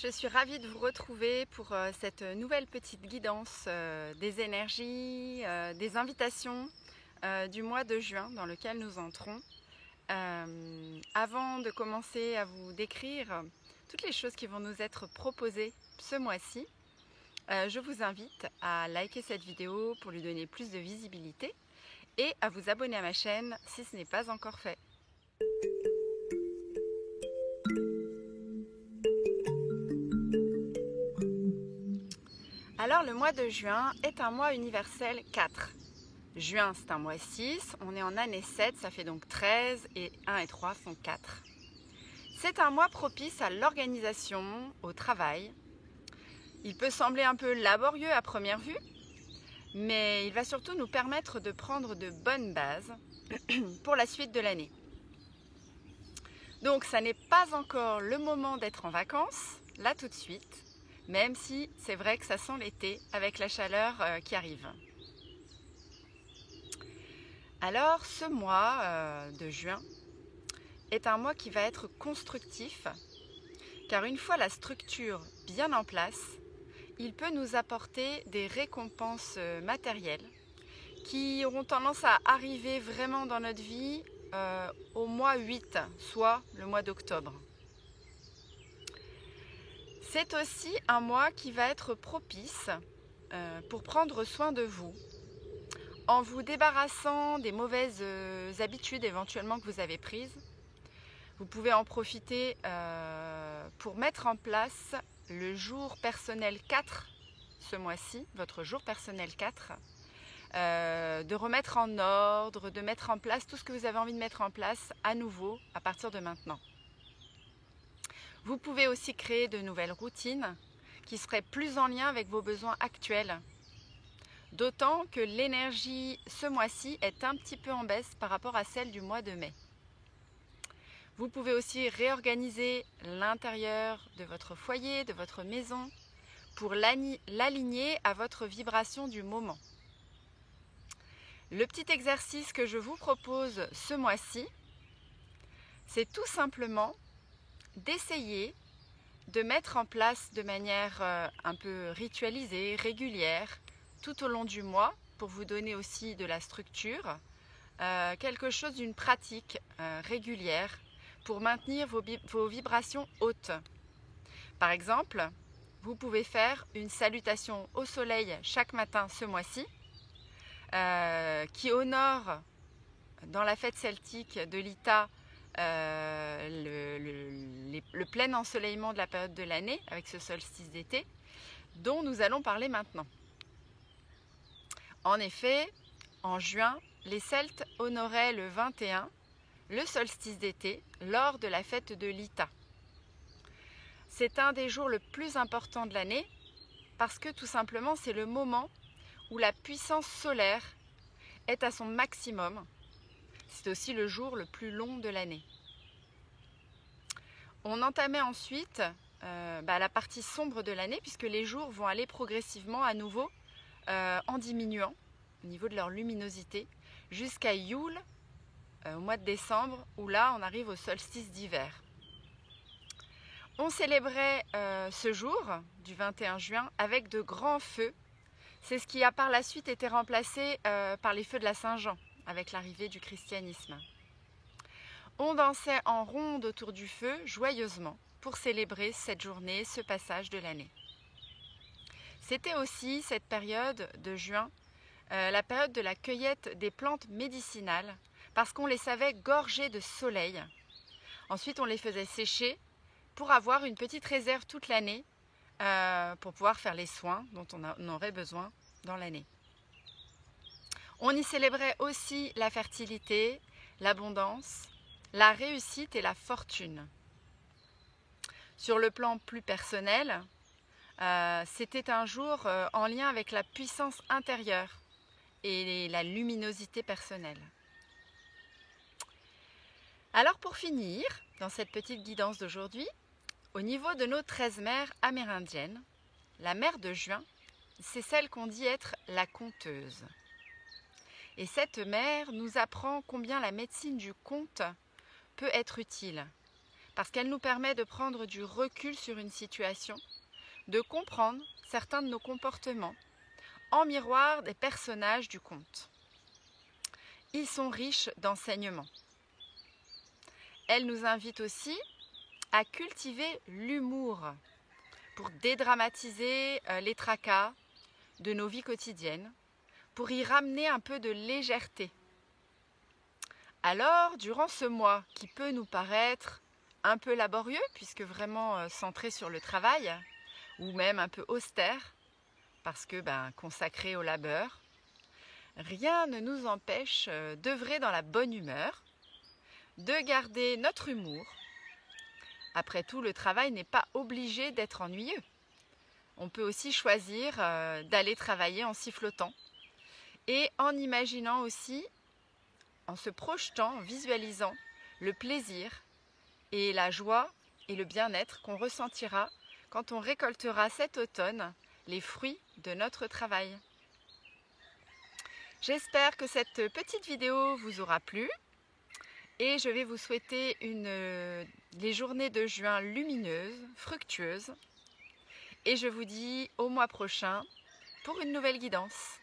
Je suis ravie de vous retrouver pour cette nouvelle petite guidance des énergies, des invitations du mois de juin dans lequel nous entrons. Avant de commencer à vous décrire toutes les choses qui vont nous être proposées ce mois-ci, je vous invite à liker cette vidéo pour lui donner plus de visibilité et à vous abonner à ma chaîne si ce n'est pas encore fait. Alors le mois de juin est un mois universel 4. Juin c'est un mois 6, on est en année 7, ça fait donc 13 et 1 et 3 font 4. C'est un mois propice à l'organisation, au travail. Il peut sembler un peu laborieux à première vue, mais il va surtout nous permettre de prendre de bonnes bases pour la suite de l'année. Donc ça n'est pas encore le moment d'être en vacances, là tout de suite, même si c'est vrai que ça sent l'été avec la chaleur qui arrive. Alors ce mois de juin est un mois qui va être constructif, car une fois la structure bien en place, il peut nous apporter des récompenses matérielles qui auront tendance à arriver vraiment dans notre vie au mois 8, soit le mois d'octobre. C'est aussi un mois qui va être propice pour prendre soin de vous, en vous débarrassant des mauvaises habitudes éventuellement que vous avez prises. Vous pouvez en profiter pour mettre en place le jour personnel 4 ce mois-ci, votre jour personnel 4, de remettre en ordre, de mettre en place tout ce que vous avez envie de mettre en place à nouveau à partir de maintenant. Vous pouvez aussi créer de nouvelles routines qui seraient plus en lien avec vos besoins actuels. D'autant que l'énergie ce mois-ci est un petit peu en baisse par rapport à celle du mois de mai. Vous pouvez aussi réorganiser l'intérieur de votre foyer, de votre maison, pour l'aligner à votre vibration du moment. Le petit exercice que je vous propose ce mois-ci, c'est tout simplement d'essayer de mettre en place de manière un peu ritualisée, régulière, tout au long du mois, pour vous donner aussi de la structure, quelque chose d'une pratique régulière pour maintenir vos vibrations hautes. Par exemple, vous pouvez faire une salutation au soleil chaque matin ce mois-ci, qui honore dans la fête celtique de l'Ita le plein ensoleillement de la période de l'année avec ce solstice d'été dont nous allons parler maintenant. En effet, en juin, les Celtes honoraient le 21, le solstice d'été, lors de la fête de l'Ita. C'est un des jours le plus importants de l'année parce que tout simplement c'est le moment où la puissance solaire est à son maximum. C'est aussi le jour le plus long de l'année. On entamait ensuite la partie sombre de l'année puisque les jours vont aller progressivement à nouveau en diminuant au niveau de leur luminosité jusqu'à Yule au mois de décembre où là on arrive au solstice d'hiver. On célébrait ce jour du 21 juin avec de grands feux. C'est ce qui a par la suite été remplacé par les feux de la Saint-Jean avec l'arrivée du christianisme. On dansait en ronde autour du feu joyeusement pour célébrer cette journée, ce passage de l'année. C'était aussi cette période de juin, la période de la cueillette des plantes médicinales, parce qu'on les savait gorgées de soleil. Ensuite, on les faisait sécher pour avoir une petite réserve toute l'année, pour pouvoir faire les soins dont on aurait besoin dans l'année. On y célébrait aussi la fertilité, l'abondance, la réussite et la fortune. Sur le plan plus personnel, c'était un jour en lien avec la puissance intérieure et la luminosité personnelle. Alors pour finir, dans cette petite guidance d'aujourd'hui, au niveau de nos 13 mères amérindiennes, la mère de juin, c'est celle qu'on dit être la conteuse. Et cette mère nous apprend combien la médecine du conte peut être utile. parce qu'elle nous permet de prendre du recul sur une situation, de comprendre certains de nos comportements en miroir des personnages du conte. Ils sont riches d'enseignements. Elle nous invite aussi à cultiver l'humour pour dédramatiser les tracas de nos vies quotidiennes, pour y ramener un peu de légèreté. Alors, durant ce mois qui peut nous paraître un peu laborieux, puisque vraiment centré sur le travail, ou même un peu austère, parce que consacré au labeur, rien ne nous empêche d'œuvrer dans la bonne humeur, de garder notre humour. Après tout, le travail n'est pas obligé d'être ennuyeux. On peut aussi choisir d'aller travailler en sifflotant et en imaginant aussi, en se projetant, en visualisant le plaisir et la joie et le bien-être qu'on ressentira quand on récoltera cet automne les fruits de notre travail. J'espère que cette petite vidéo vous aura plu et je vais vous souhaiter les journées de juin lumineuses, fructueuses, et je vous dis au mois prochain pour une nouvelle guidance.